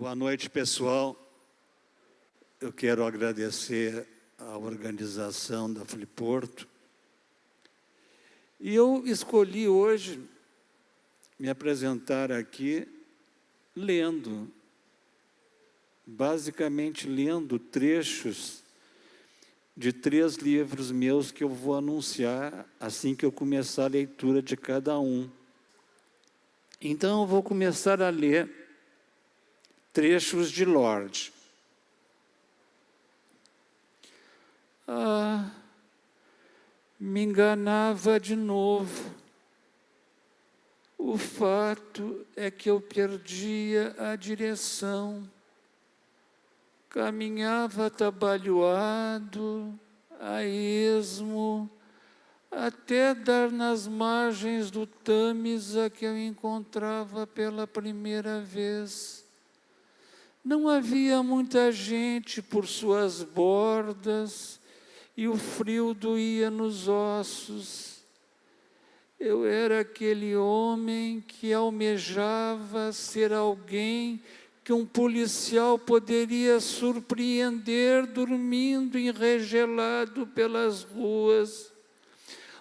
Boa noite, pessoal. Eu quero agradecer a organização da Fliporto. E eu escolhi hoje me apresentar aqui lendo, basicamente lendo trechos de 3 livros meus que eu vou anunciar assim que eu começar a leitura de cada um. Então, eu vou começar a ler trechos de Lorde. Me enganava de novo. O fato é que eu perdia a direção. Caminhava atabalhoado, a esmo, até dar nas margens do Tâmisa que eu encontrava pela primeira vez. Não havia muita gente por suas bordas e o frio doía nos ossos. Eu era aquele homem que almejava ser alguém que um policial poderia surpreender dormindo enregelado pelas ruas.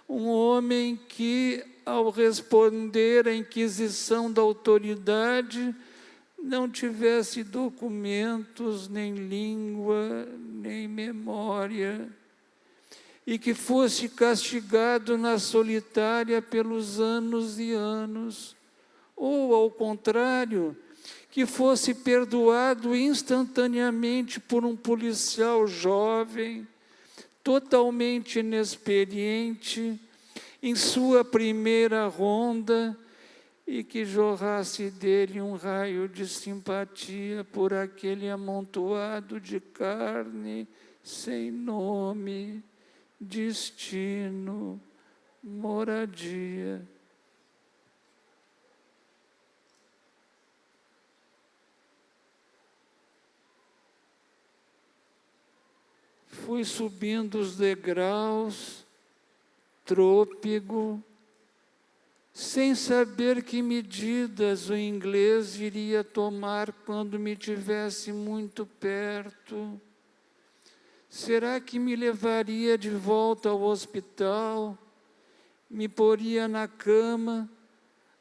Um homem que, ao responder à inquisição da autoridade, não tivesse documentos, nem língua, nem memória, e que fosse castigado na solitária pelos anos e anos, ou, ao contrário, que fosse perdoado instantaneamente por um policial jovem, totalmente inexperiente, em sua primeira ronda, e que jorrasse dele um raio de simpatia por aquele amontoado de carne sem nome, destino, moradia. Fui subindo os degraus, trôpego, sem saber que medidas o inglês iria tomar quando me tivesse muito perto. Será que me levaria de volta ao hospital, me poria na cama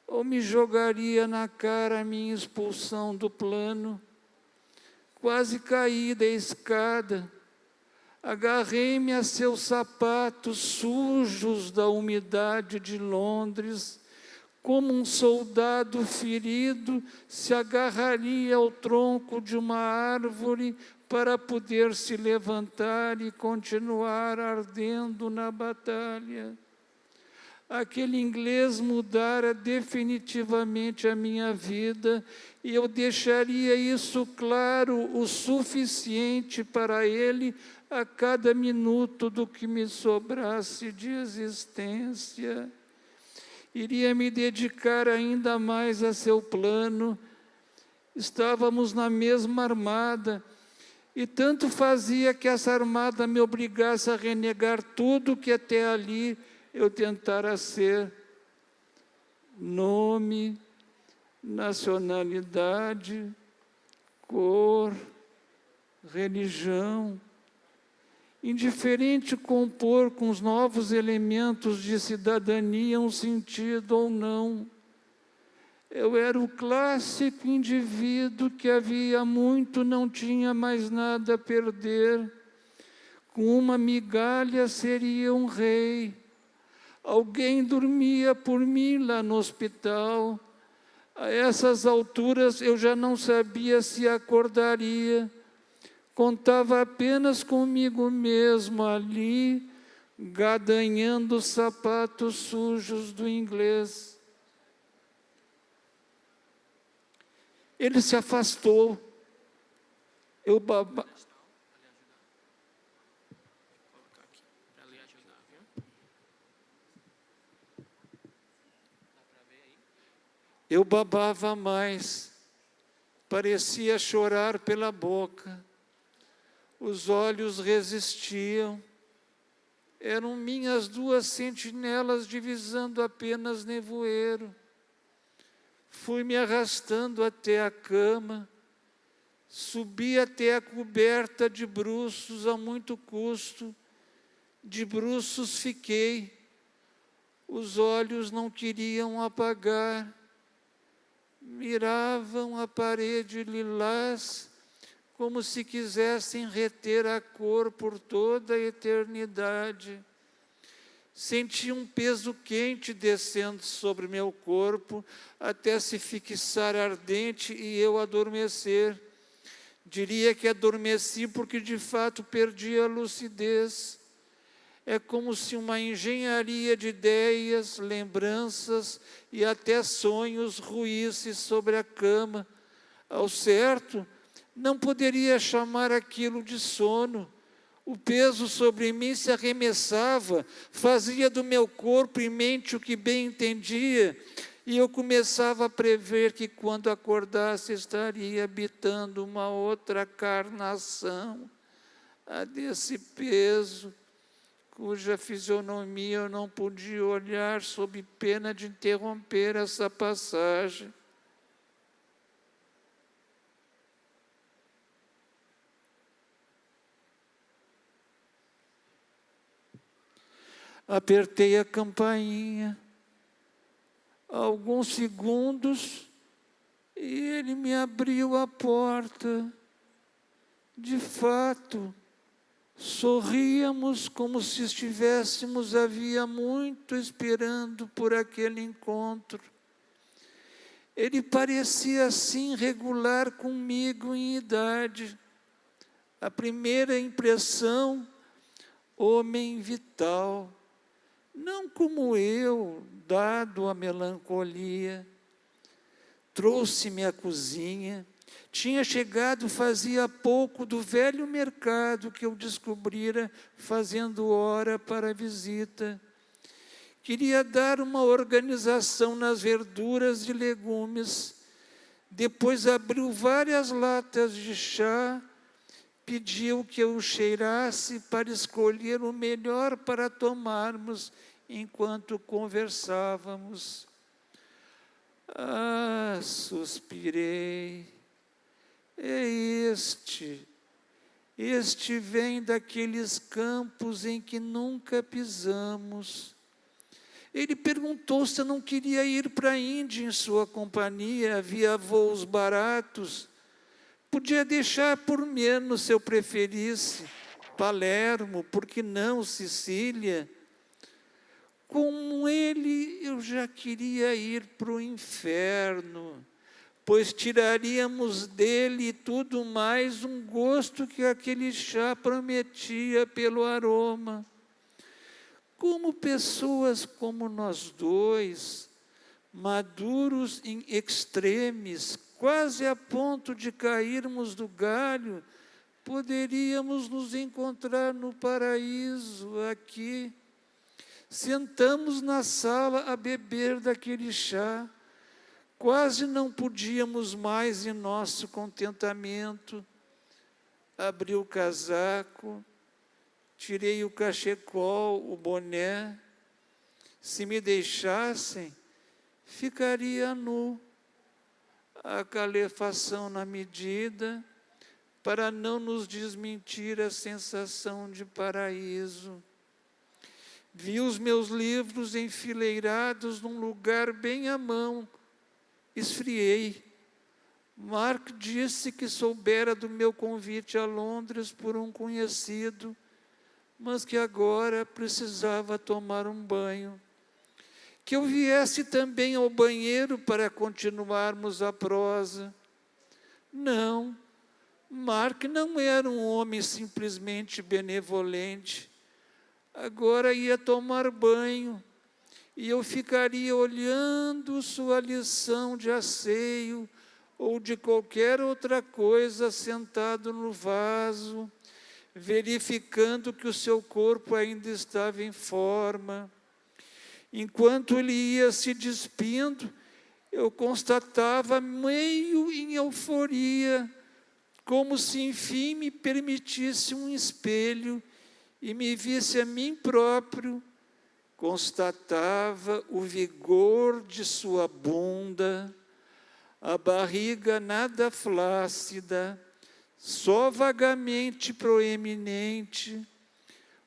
ou me jogaria na cara a minha expulsão do plano? Quase caí da escada. Agarrei-me a seus sapatos sujos da umidade de Londres, como um soldado ferido se agarraria ao tronco de uma árvore para poder se levantar e continuar ardendo na batalha. Aquele inglês mudara definitivamente a minha vida e eu deixaria isso claro o suficiente para ele a cada minuto do que me sobrasse de existência. Iria me dedicar ainda mais a seu plano. Estávamos na mesma armada, e tanto fazia que essa armada me obrigasse a renegar tudo que até ali eu tentara ser. Nome, nacionalidade, cor, religião. Indiferente compor com os novos elementos de cidadania um sentido ou não. Eu era o clássico indivíduo que havia muito não tinha mais nada a perder. Com uma migalha seria um rei. Alguém dormia por mim lá no hospital. A essas alturas eu já não sabia se acordaria. Contava apenas comigo mesmo ali, gadanhando os sapatos sujos do inglês. Ele se afastou. Eu babava mais, parecia chorar pela boca. Os olhos resistiam. Eram minhas 2 sentinelas divisando apenas nevoeiro. Fui me arrastando até a cama. Subi até a coberta de bruços a muito custo, de bruços fiquei, os olhos não queriam apagar, miravam a parede lilás, como se quisessem reter a cor por toda a eternidade. Senti um peso quente descendo sobre meu corpo, até se fixar ardente e eu adormecer. Diria que adormeci porque de fato perdi a lucidez. É como se uma engenharia de ideias, lembranças e até sonhos ruísse sobre a cama. Ao certo, não poderia chamar aquilo de sono. O peso sobre mim se arremessava, fazia do meu corpo e mente o que bem entendia, e eu começava a prever que quando acordasse estaria habitando uma outra carnação, a desse peso, cuja fisionomia eu não podia olhar sob pena de interromper essa passagem. Apertei a campainha, alguns segundos, e ele me abriu a porta. De fato, sorríamos como se estivéssemos havia muito esperando por aquele encontro. Ele parecia assim regular comigo em idade. A primeira impressão, homem vital, não como eu, dado à melancolia. Trouxe-me à cozinha. Tinha chegado fazia pouco do velho mercado que eu descobrira fazendo hora para a visita. Queria dar uma organização nas verduras e legumes. Depois abriu várias latas de chá, pediu que eu cheirasse para escolher o melhor para tomarmos enquanto conversávamos. Ah, suspirei. É este vem daqueles campos em que nunca pisamos. Ele perguntou se eu não queria ir para a Índia em sua companhia, havia voos baratos. Podia deixar por menos se eu preferisse, Palermo, por que não Sicília? Com ele eu já queria ir para o inferno, pois tiraríamos dele e tudo mais um gosto que aquele chá prometia pelo aroma. Como pessoas como nós dois, maduros em extremes, quase a ponto de cairmos do galho, poderíamos nos encontrar no paraíso, aqui. Sentamos na sala a beber daquele chá. Quase não podíamos mais em nosso contentamento. Abri o casaco, tirei o cachecol, o boné. Se me deixassem, ficaria nu. A calefação na medida, para não nos desmentir a sensação de paraíso. Vi os meus livros enfileirados num lugar bem à mão. Esfriei. Mark disse que soubera do meu convite a Londres por um conhecido, mas que agora precisava tomar um banho. Que eu viesse também ao banheiro para continuarmos a prosa. Não, Mark não era um homem simplesmente benevolente. Agora ia tomar banho, e eu ficaria olhando sua lição de asseio, ou de qualquer outra coisa sentado no vaso, verificando que o seu corpo ainda estava em forma. Enquanto ele ia se despindo, eu constatava meio em euforia, como se enfim me permitisse um espelho e me visse a mim próprio. Constatava o vigor de sua bunda, a barriga nada flácida, só vagamente proeminente,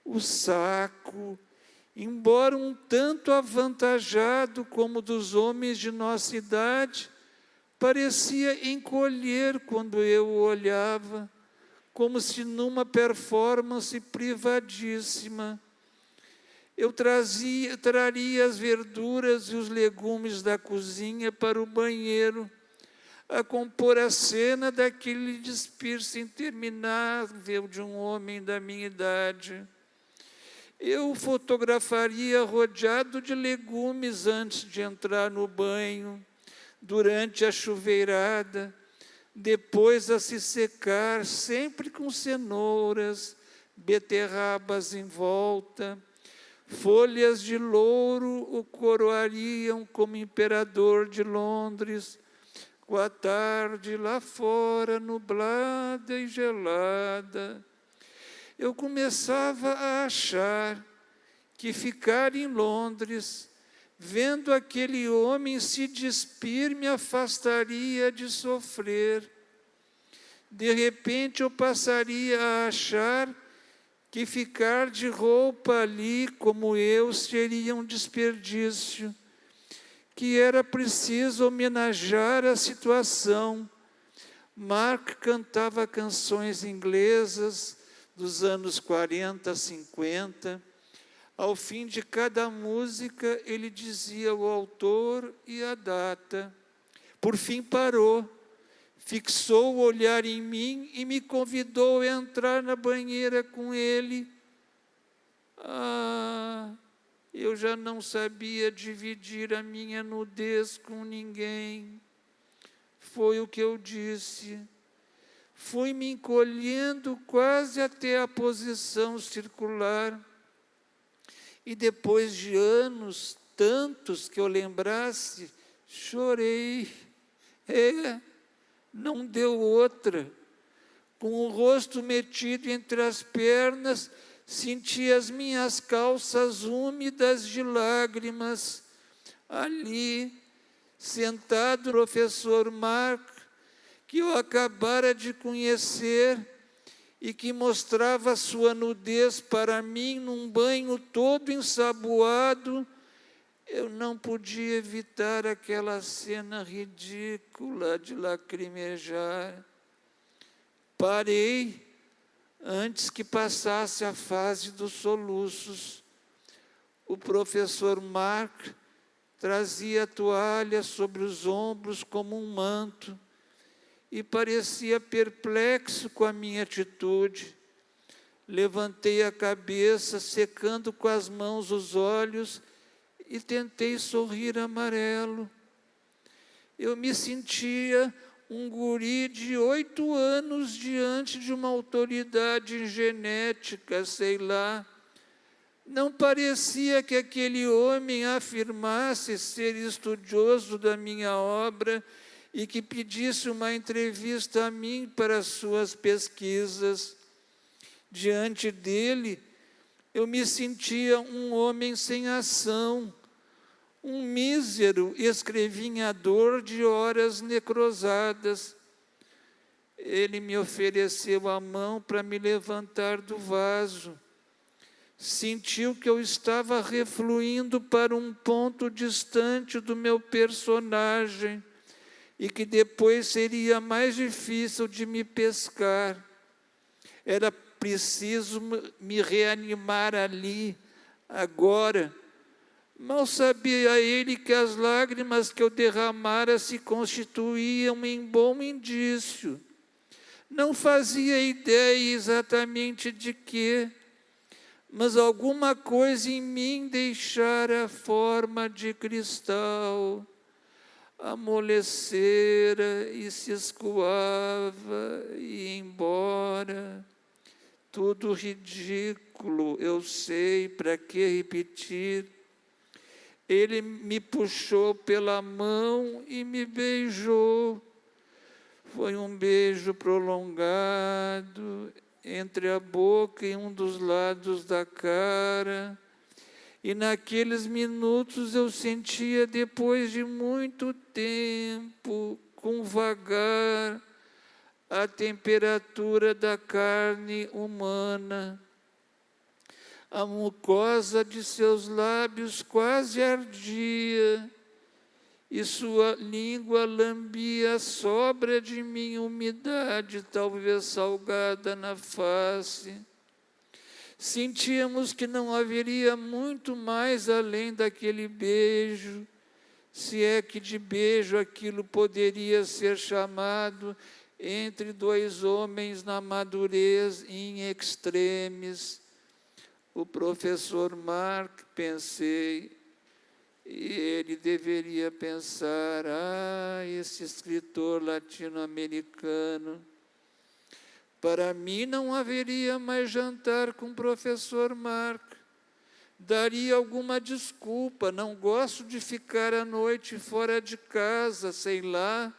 o saco, embora um tanto avantajado como dos homens de nossa idade, parecia encolher quando eu o olhava, como se numa performance privadíssima. Eu traria as verduras e os legumes da cozinha para o banheiro, a compor a cena daquele despir-se interminável de um homem da minha idade. Eu o fotografaria rodeado de legumes antes de entrar no banho, durante a chuveirada, depois a se secar, sempre com cenouras, beterrabas em volta. Folhas de louro o coroariam como imperador de Londres, com a tarde lá fora, nublada e gelada. Eu começava a achar que ficar em Londres, vendo aquele homem se despir, me afastaria de sofrer. De repente eu passaria a achar que ficar de roupa ali, como eu, seria um desperdício, que era preciso homenagear a situação. Mark cantava canções inglesas dos anos 40, 50. Ao fim de cada música, ele dizia o autor e a data. Por fim parou, fixou o olhar em mim e me convidou a entrar na banheira com ele. Eu já não sabia dividir a minha nudez com ninguém. Foi o que eu disse. Fui me encolhendo quase até a posição circular. E depois de anos, tantos que eu lembrasse, chorei. Não deu outra. Com o rosto metido entre as pernas, senti as minhas calças úmidas de lágrimas. Ali, sentado, o professor Mark, que eu acabara de conhecer e que mostrava sua nudez para mim num banho todo ensaboado, eu não podia evitar aquela cena ridícula de lacrimejar. Parei antes que passasse a fase dos soluços. O professor Mark trazia a toalha sobre os ombros como um manto e parecia perplexo com a minha atitude. Levantei a cabeça, secando com as mãos os olhos, e tentei sorrir amarelo. Eu me sentia um guri de 8 anos diante de uma autoridade genética, sei lá. Não parecia que aquele homem afirmasse ser estudioso da minha obra e que pedisse uma entrevista a mim para suas pesquisas. Diante dele, eu me sentia um homem sem ação, um mísero escrevinhador de horas necrosadas. Ele me ofereceu a mão para me levantar do vaso. Sentiu que eu estava refluindo para um ponto distante do meu personagem e que depois seria mais difícil de me pescar. Era preciso me reanimar ali, agora. Mal sabia ele que as lágrimas que eu derramara se constituíam em bom indício. Não fazia ideia exatamente de quê, mas alguma coisa em mim deixara forma de cristal, amolecera e se escoava e ia embora. Tudo ridículo, eu sei, para que repetir? Ele me puxou pela mão e me beijou. Foi um beijo prolongado entre a boca e um dos lados da cara. E naqueles minutos eu sentia, depois de muito tempo, com vagar, a temperatura da carne humana. A mucosa de seus lábios quase ardia, e sua língua lambia a sobra de minha umidade, talvez salgada na face. Sentíamos que não haveria muito mais além daquele beijo, se é que de beijo aquilo poderia ser chamado, entre dois homens na madurez in extremis. O professor Mark, pensei, e ele deveria pensar, esse escritor latino-americano. Para mim não haveria mais jantar com o professor Mark. Daria alguma desculpa, não gosto de ficar à noite fora de casa, sei lá.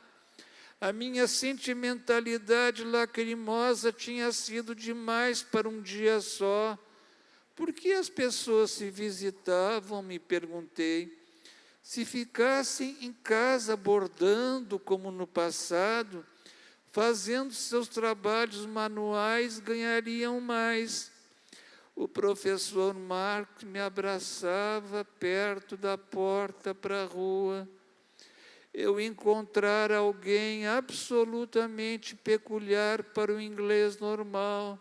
A minha sentimentalidade lacrimosa tinha sido demais para um dia só. Por que as pessoas se visitavam, me perguntei. Se ficassem em casa bordando, como no passado, fazendo seus trabalhos manuais, ganhariam mais. O professor Mark me abraçava perto da porta para a rua. Eu encontrara alguém absolutamente peculiar para o inglês normal.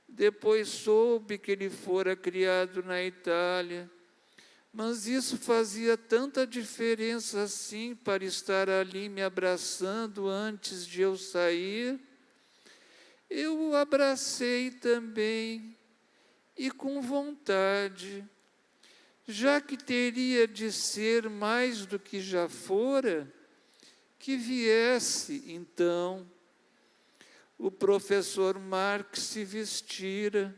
Depois soube que ele fora criado na Itália. Mas isso fazia tanta diferença assim para estar ali me abraçando antes de eu sair. Eu o abracei também, e com vontade, já que teria de ser mais do que já fora, que viesse então. O professor Mark se vestira.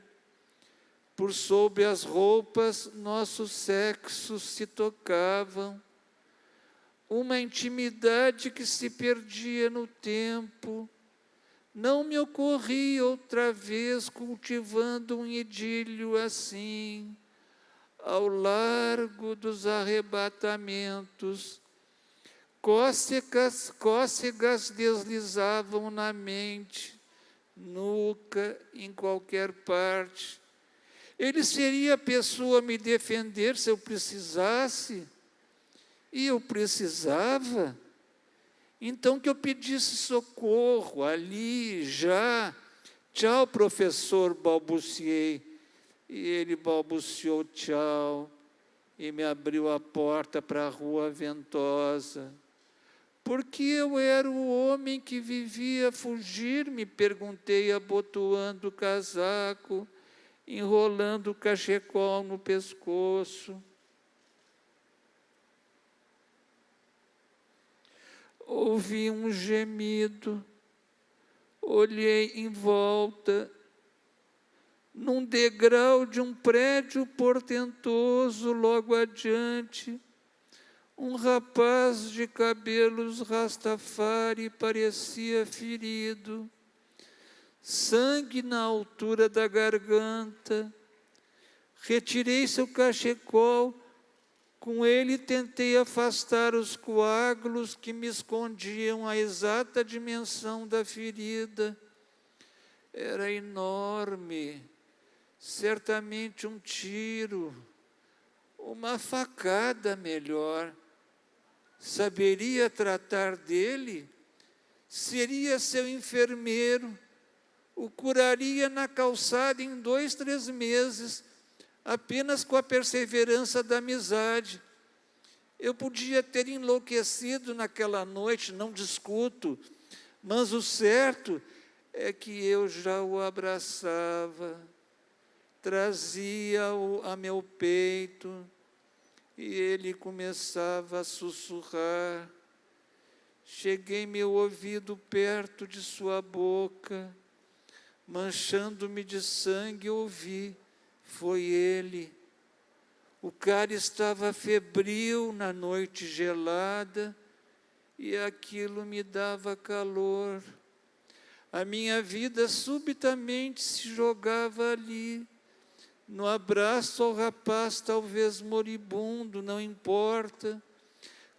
Por sob as roupas, nossos sexos se tocavam. Uma intimidade que se perdia no tempo. Não me ocorria outra vez cultivando um idílio assim, ao largo dos arrebatamentos. Cócegas deslizavam na mente, nuca, em qualquer parte. Ele seria a pessoa a me defender se eu precisasse? E eu precisava? Então que eu pedisse socorro ali, já. Tchau, professor, balbuciei. E ele balbuciou tchau e me abriu a porta para a rua ventosa. Porque eu era o homem que vivia a fugir, me perguntei, abotoando o casaco, enrolando o cachecol no pescoço. Ouvi um gemido, olhei em volta. Num degrau de um prédio portentoso, logo adiante, um rapaz de cabelos rastafari parecia ferido, sangue na altura da garganta. Retirei seu cachecol, com ele tentei afastar os coágulos que me escondiam a exata dimensão da ferida. Era enorme, certamente um tiro, uma facada melhor. Saberia tratar dele? Seria seu enfermeiro, o curaria na calçada em 2, 3 meses, apenas com a perseverança da amizade. Eu podia ter enlouquecido naquela noite, não discuto, mas o certo é que eu já o abraçava, trazia-o a meu peito, e ele começava a sussurrar. Cheguei meu ouvido perto de sua boca, manchando-me de sangue, ouvi, foi ele. O cara estava febril na noite gelada, e aquilo me dava calor. A minha vida subitamente se jogava ali, no abraço ao rapaz talvez moribundo, não importa.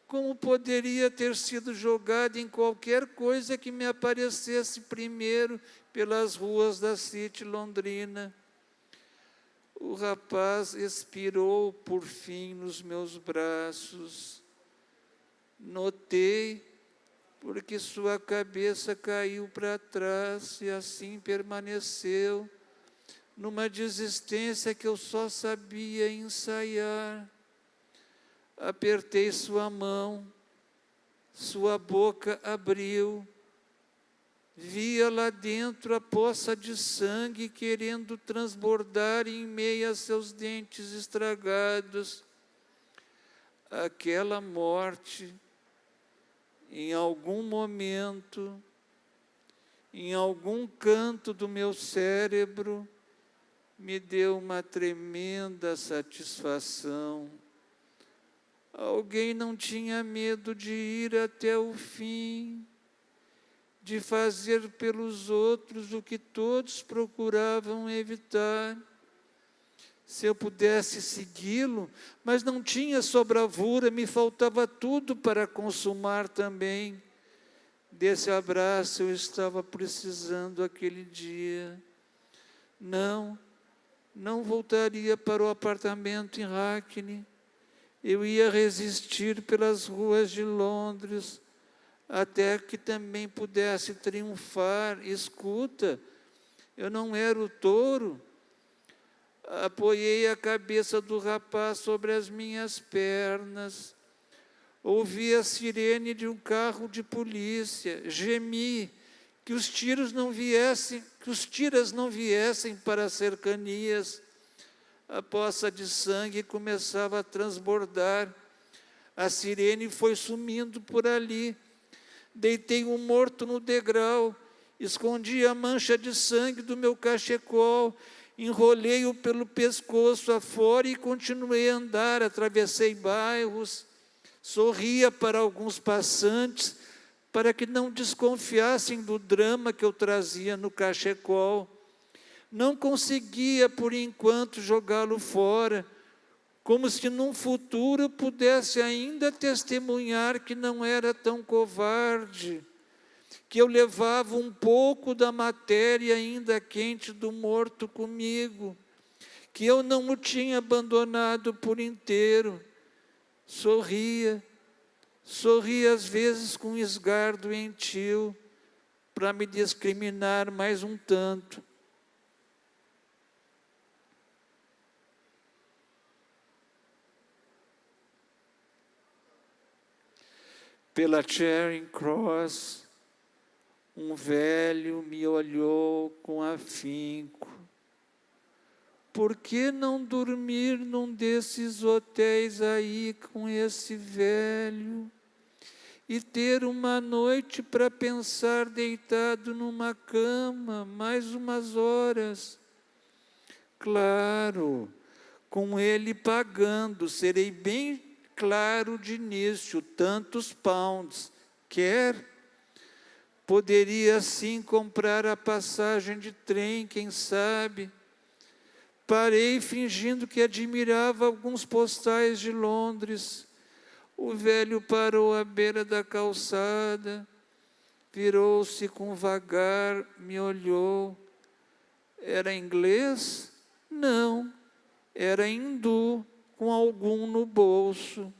como poderia ter sido jogado em qualquer coisa que me aparecesse primeiro pelas ruas da City Londrina. O rapaz expirou por fim nos meus braços. Notei, porque sua cabeça caiu para trás e assim permaneceu, numa desistência que eu só sabia ensaiar. Apertei sua mão, sua boca abriu, via lá dentro a poça de sangue querendo transbordar em meio a seus dentes estragados. Aquela morte, em algum momento, em algum canto do meu cérebro, me deu uma tremenda satisfação. Alguém não tinha medo de ir até o fim, de fazer pelos outros o que todos procuravam evitar. Se eu pudesse segui-lo, mas não tinha sobravura, me faltava tudo para consumar também. Desse abraço eu estava precisando aquele dia. Não voltaria para o apartamento em Hackney. Eu ia resistir pelas ruas de Londres, até que também pudesse triunfar. Escuta, eu não era o touro. Apoiei a cabeça do rapaz sobre as minhas pernas. Ouvi a sirene de um carro de polícia. Gemi que os tiras não viessem para as cercanias. A poça de sangue começava a transbordar. A sirene foi sumindo por ali. Deitei um morto no degrau, escondi a mancha de sangue do meu cachecol, enrolei-o pelo pescoço afora e continuei a andar. Atravessei bairros, sorria para alguns passantes, para que não desconfiassem do drama que eu trazia no cachecol. Não conseguia, por enquanto, jogá-lo fora, como se num futuro eu pudesse ainda testemunhar que não era tão covarde, que eu levava um pouco da matéria ainda quente do morto comigo, que eu não o tinha abandonado por inteiro. Sorria às vezes com esgar doentio, para me discriminar mais um tanto. Pela Charing Cross, um velho me olhou com afinco. Por que não dormir num desses hotéis aí com esse velho e ter uma noite para pensar deitado numa cama, mais umas horas? Claro, com ele pagando, serei bem claro de início, tantos pounds. Quer? Poderia sim comprar a passagem de trem, quem sabe? Parei fingindo que admirava alguns postais de Londres. O velho parou à beira da calçada, virou-se com vagar, me olhou. Era inglês? Não, era hindu, com algum no bolso,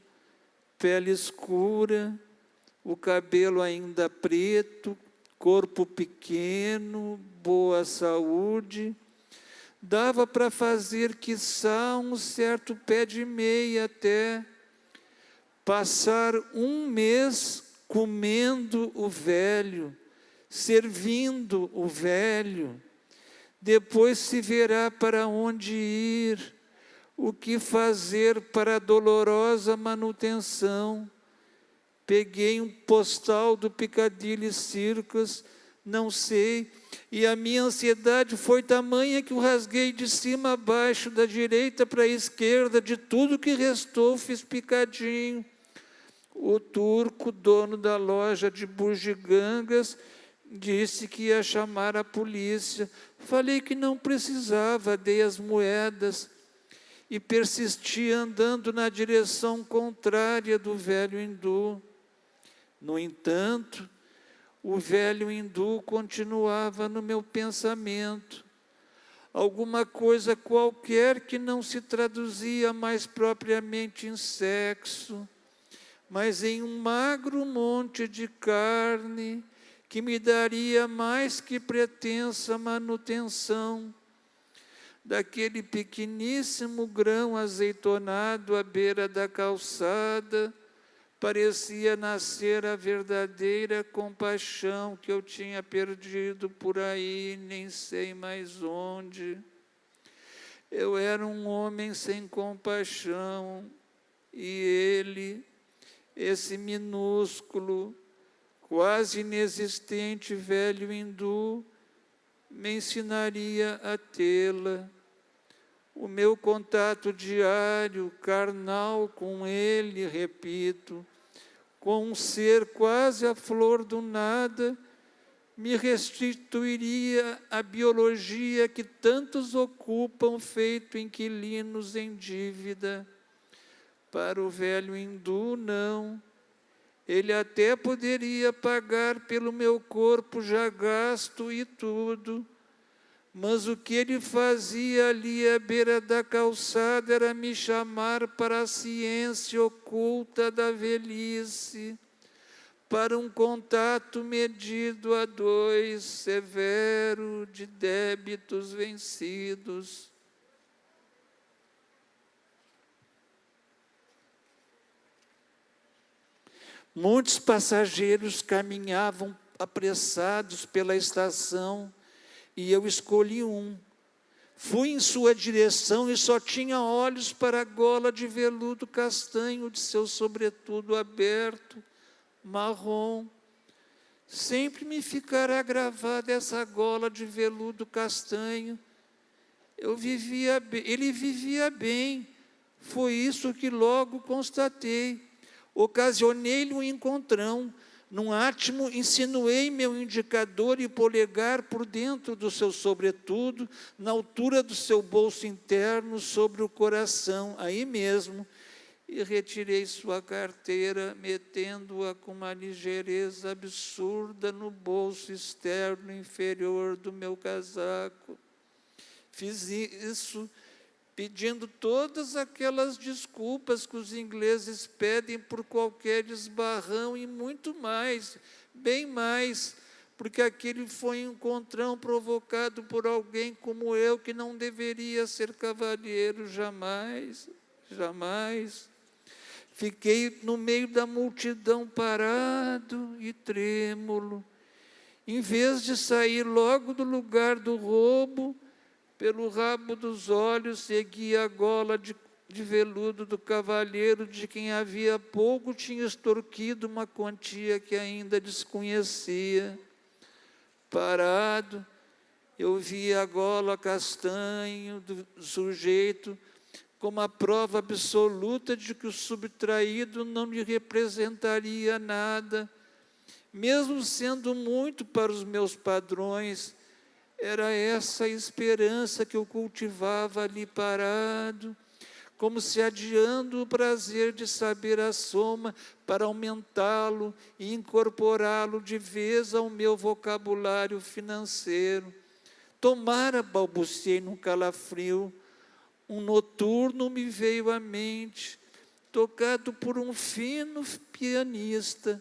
pele escura, o cabelo ainda preto, corpo pequeno, boa saúde. Dava para fazer, quiçá, um certo pé de meia até. Passar um mês comendo o velho, servindo o velho. Depois se verá para onde ir, o que fazer para a dolorosa manutenção. Peguei um postal do Piccadilly Circus, não sei, e a minha ansiedade foi tamanha que o rasguei de cima a baixo, da direita para a esquerda, de tudo que restou, fiz picadinho. O turco, dono da loja de bugigangas, disse que ia chamar a polícia. Falei que não precisava, dei as moedas. e persisti andando na direção contrária do velho hindu. No entanto, o velho hindu continuava no meu pensamento. Alguma coisa qualquer que não se traduzia mais propriamente em sexo, mas em um magro monte de carne que me daria mais que pretensa manutenção. Daquele pequeníssimo grão azeitonado à beira da calçada, parecia nascer a verdadeira compaixão que eu tinha perdido por aí, nem sei mais onde. Eu era um homem sem compaixão, e ele, esse minúsculo, quase inexistente velho hindu, me ensinaria a tê-la. O meu contato diário, carnal com ele, repito, com um ser quase à flor do nada, me restituiria a biologia que tantos ocupam, feito inquilinos em dívida. Para o velho hindu, não. Ele até poderia pagar pelo meu corpo já gasto e tudo, mas o que ele fazia ali à beira da calçada era me chamar para a ciência oculta da velhice, para um contato medido a dois, severo, de débitos vencidos. Muitos passageiros caminhavam apressados pela estação, e eu escolhi um. Fui em sua direção e só tinha olhos para a gola de veludo castanho de seu sobretudo aberto, marrom. Sempre me ficará gravada essa gola de veludo castanho. Ele vivia bem, foi isso que logo constatei. Ocasionei-lhe um encontrão. Num átimo, insinuei meu indicador e polegar por dentro do seu sobretudo, na altura do seu bolso interno, sobre o coração, aí mesmo, e retirei sua carteira, metendo-a com uma ligeireza absurda no bolso externo inferior do meu casaco. Fiz isso pedindo todas aquelas desculpas que os ingleses pedem por qualquer esbarrão e muito mais, bem mais, porque aquele foi um encontrão provocado por alguém como eu, que não deveria ser cavalheiro jamais, jamais. Fiquei no meio da multidão parado e trêmulo. Em vez de sair logo do lugar do roubo, pelo rabo dos olhos, seguia a gola de veludo do cavalheiro, de quem havia pouco tinha extorquido uma quantia que ainda desconhecia. Parado, eu via a gola castanho do sujeito como a prova absoluta de que o subtraído não lhe representaria nada, mesmo sendo muito para os meus padrões. Era essa a esperança que eu cultivava ali parado, como se adiando o prazer de saber a soma para aumentá-lo e incorporá-lo de vez ao meu vocabulário financeiro. Tomara, balbuciei num calafrio, um noturno me veio à mente, tocado por um fino pianista,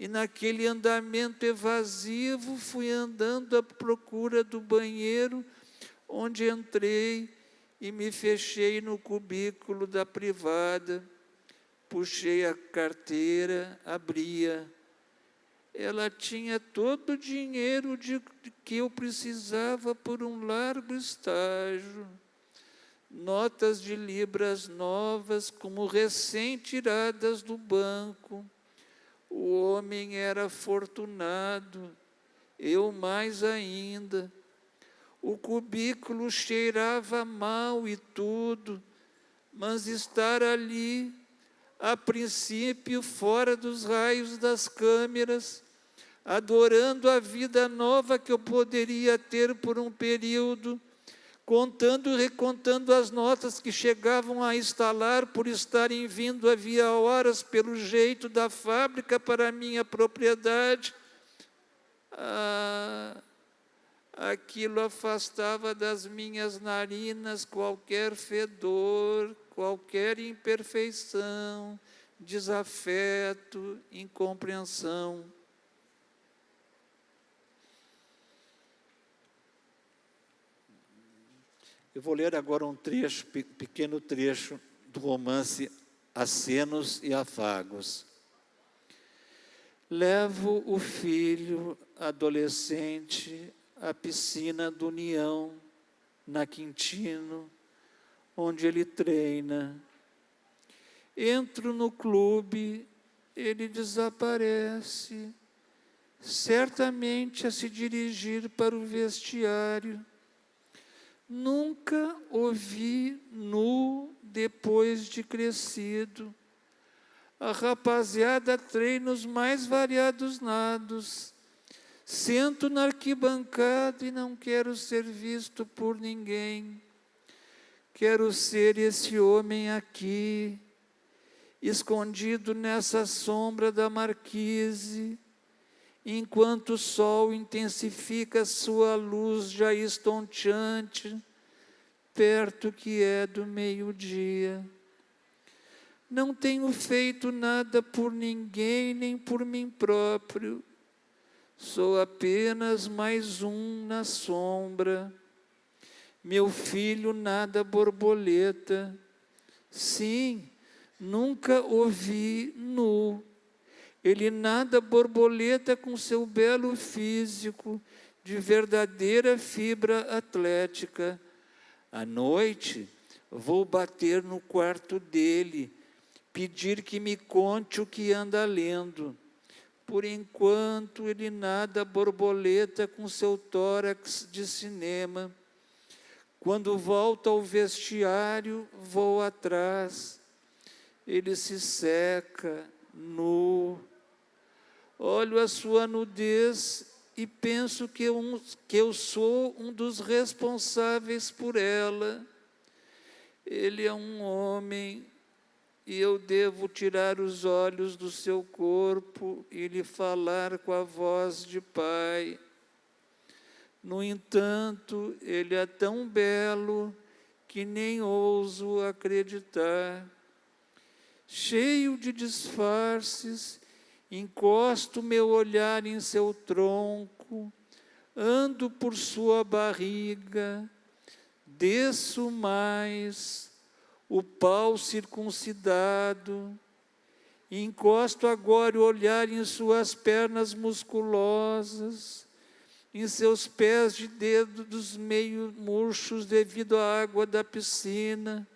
e naquele andamento evasivo fui andando à procura do banheiro, onde entrei e me fechei no cubículo da privada. Puxei a carteira, abria. Ela tinha todo o dinheiro de que eu precisava por um largo estágio. Notas de libras novas, como recém-tiradas do banco. O homem era afortunado, eu mais ainda. O cubículo cheirava mal e tudo, mas estar ali, a princípio fora dos raios das câmeras, adorando a vida nova que eu poderia ter por um período, contando e recontando as notas que chegavam a estalar por estarem vindo havia horas pelo jeito da fábrica para a minha propriedade. Aquilo afastava das minhas narinas qualquer fedor, qualquer imperfeição, desafeto, incompreensão. Eu vou ler agora um trecho, pequeno trecho do romance Acenos e Afagos. Levo o filho adolescente à piscina do União, na Quintino, onde ele treina. Entro no clube, ele desaparece, certamente a se dirigir para o vestiário. Nunca o vi nu depois de crescido. A rapaziada treina os mais variados nados. Sento na arquibancada e não quero ser visto por ninguém. Quero ser esse homem aqui, escondido nessa sombra da marquise, enquanto o sol intensifica sua luz já estonteante, perto que é do meio-dia. Não tenho feito nada por ninguém, nem por mim próprio. Sou apenas mais um na sombra. Meu filho nada borboleta. Sim, nunca o vi nu. Ele nada borboleta com seu belo físico, de verdadeira fibra atlética. À noite, vou bater no quarto dele, pedir que me conte o que anda lendo. Por enquanto, ele nada borboleta com seu tórax de cinema. Quando volto ao vestiário, vou atrás. Ele se seca, nu. Olho a sua nudez e penso que eu sou um dos responsáveis por ela. Ele é um homem e eu devo tirar os olhos do seu corpo e lhe falar com a voz de pai. No entanto, ele é tão belo que nem ouso acreditar. Cheio de disfarces, encosto meu olhar em seu tronco, ando por sua barriga, desço mais, o pau circuncidado, encosto agora o olhar em suas pernas musculosas, em seus pés de dedos meio murchos devido à água da piscina.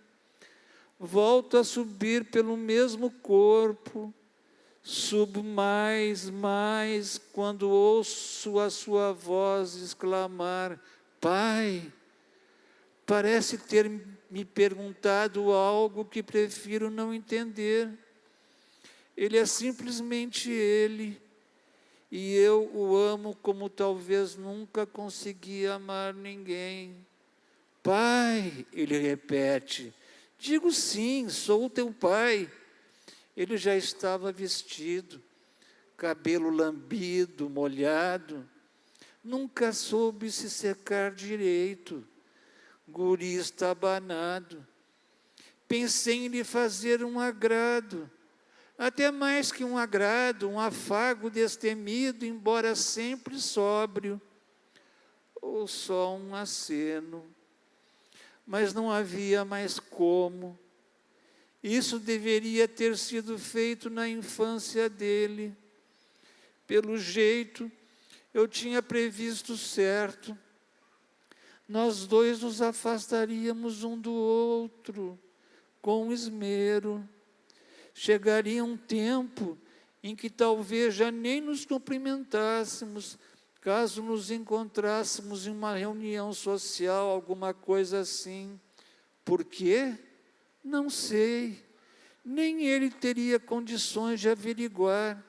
Volto a subir pelo mesmo corpo, subo mais, quando ouço a sua voz exclamar: Pai, parece ter me perguntado algo que prefiro não entender. Ele é simplesmente ele, e eu o amo como talvez nunca consegui amar ninguém. Pai, ele repete. Digo sim, sou o teu pai. Ele já estava vestido, cabelo lambido, molhado. Nunca soube se secar direito. Guri estabanado. Pensei em lhe fazer um agrado, até mais que um agrado, um afago destemido, embora sempre sóbrio, ou só um aceno. Mas não havia mais como. Isso deveria ter sido feito na infância dele. Pelo jeito, eu tinha previsto certo. Nós dois nos afastaríamos um do outro, com esmero. Chegaria um tempo em que talvez já nem nos cumprimentássemos, caso nos encontrássemos em uma reunião social, alguma coisa assim. Por quê? Não sei. Nem ele teria condições de averiguar.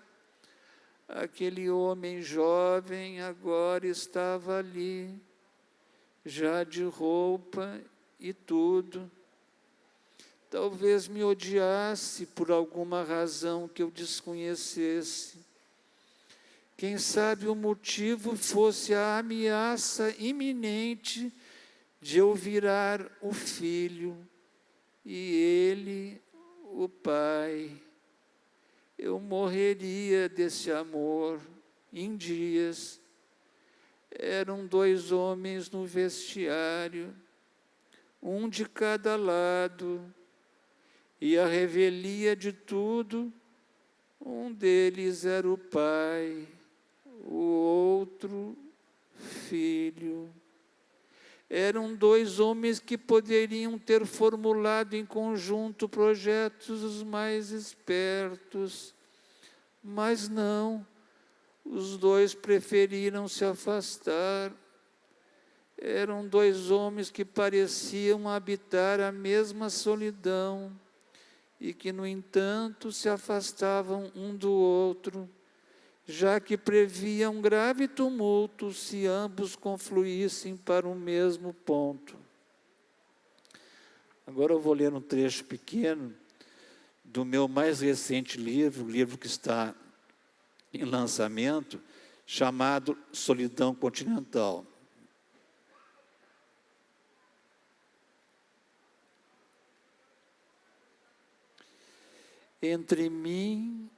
Aquele homem jovem agora estava ali, já de roupa e tudo. Talvez me odiasse por alguma razão que eu desconhecesse. Quem sabe o motivo fosse a ameaça iminente de eu virar o filho e ele o pai. Eu morreria desse amor em dias. Eram 2 homens no vestiário, um de cada lado, e a revelia de tudo, um deles era o pai, o outro filho. Eram 2 homens que poderiam ter formulado em conjunto projetos os mais espertos, mas não, os 2 preferiram se afastar. Eram 2 homens que pareciam habitar a mesma solidão e que, no entanto, se afastavam um do outro, já que previa um grave tumulto se ambos confluíssem para o mesmo ponto. Agora eu vou ler um trecho pequeno do meu mais recente livro, o livro que está em lançamento, chamado Solidão Continental. Entre mim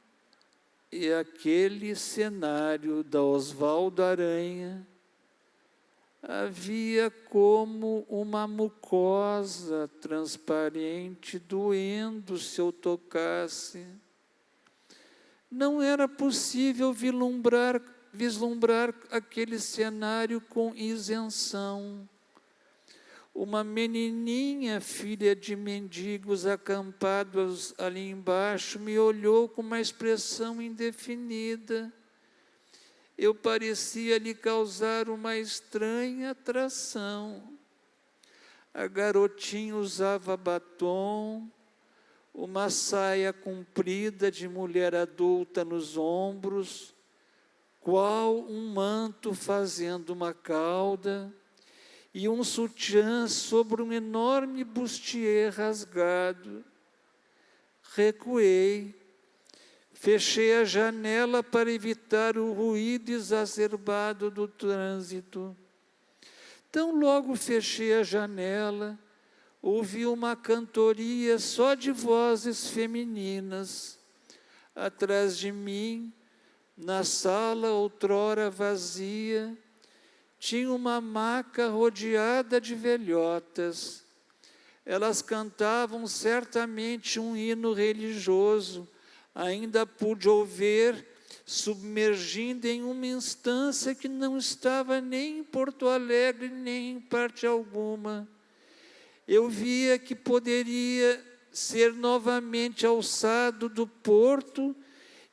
e aquele cenário da Oswaldo Aranha, havia como uma mucosa transparente doendo se eu tocasse. Não era possível vislumbrar aquele cenário com isenção. Uma menininha, filha de mendigos acampados ali embaixo, me olhou com uma expressão indefinida. Eu parecia lhe causar uma estranha atração. A garotinha usava batom, uma saia comprida de mulher adulta nos ombros, qual um manto fazendo uma cauda, e um sutiã sobre um enorme bustier rasgado. Recuei, fechei a janela para evitar o ruído exacerbado do trânsito. Tão logo fechei a janela, ouvi uma cantoria só de vozes femininas. Atrás de mim, na sala outrora vazia, tinha uma maca rodeada de velhotas. Elas cantavam certamente um hino religioso. Ainda pude ouvir, submergindo em uma instância que não estava nem em Porto Alegre, nem em parte alguma. Eu via que poderia ser novamente alçado do porto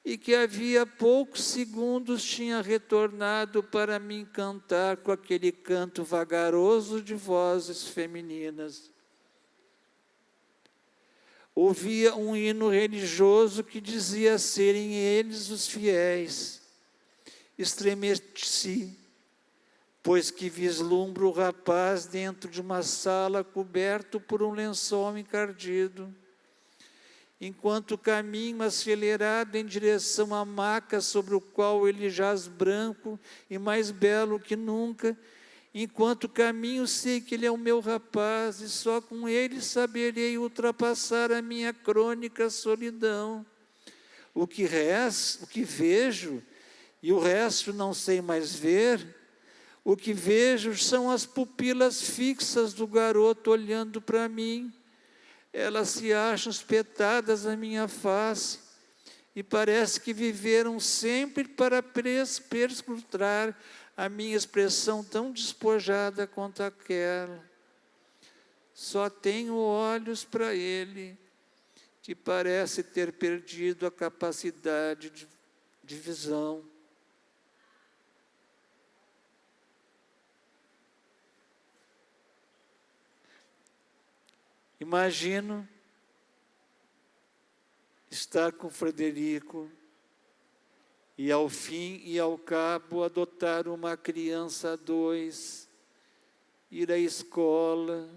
e que havia poucos segundos tinha retornado para me encantar com aquele canto vagaroso de vozes femininas. Ouvia um hino religioso que dizia serem eles os fiéis. Estremeci, pois que vislumbro o rapaz dentro de uma sala coberto por um lençol encardido. Enquanto caminho acelerado em direção à maca sobre o qual ele jaz branco e mais belo que nunca, enquanto caminho sei que ele é o meu rapaz e só com ele saberei ultrapassar a minha crônica solidão. O que vejo, e o resto não sei mais ver, o que vejo são as pupilas fixas do garoto olhando para mim. Elas se acham espetadas à minha face e parece que viveram sempre para perscrutar a minha expressão tão despojada quanto aquela. Só tenho olhos para ele, que parece ter perdido a capacidade de visão. Imagino estar com Frederico e, ao fim e ao cabo, adotar uma criança a 2, ir à escola,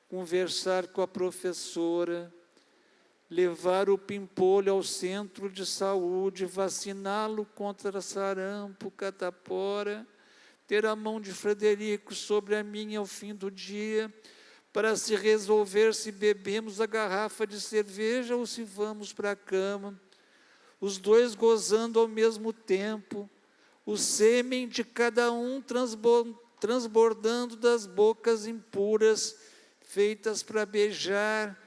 conversar com a professora, levar o pimpolho ao centro de saúde, vaciná-lo contra sarampo, catapora, ter a mão de Frederico sobre a minha ao fim do dia, para se resolver se bebemos a garrafa de cerveja ou se vamos para a cama, os dois gozando ao mesmo tempo, o sêmen de cada um transbordando das bocas impuras, feitas para beijar,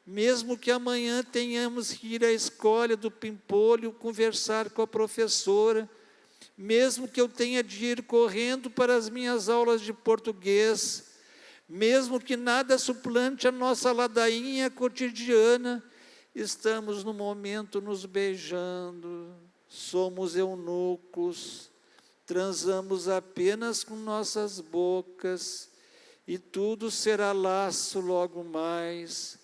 mesmo que amanhã tenhamos que ir à escola do pimpolho, conversar com a professora, mesmo que eu tenha de ir correndo para as minhas aulas de português, mesmo que nada suplante a nossa ladainha cotidiana, estamos no momento nos beijando, somos eunucos, transamos apenas com nossas bocas, e tudo será laço logo mais,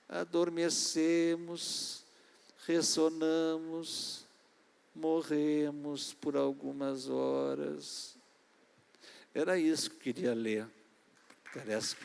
adormecemos, ressonamos, morremos por algumas horas. Era isso que eu queria ler. Parece que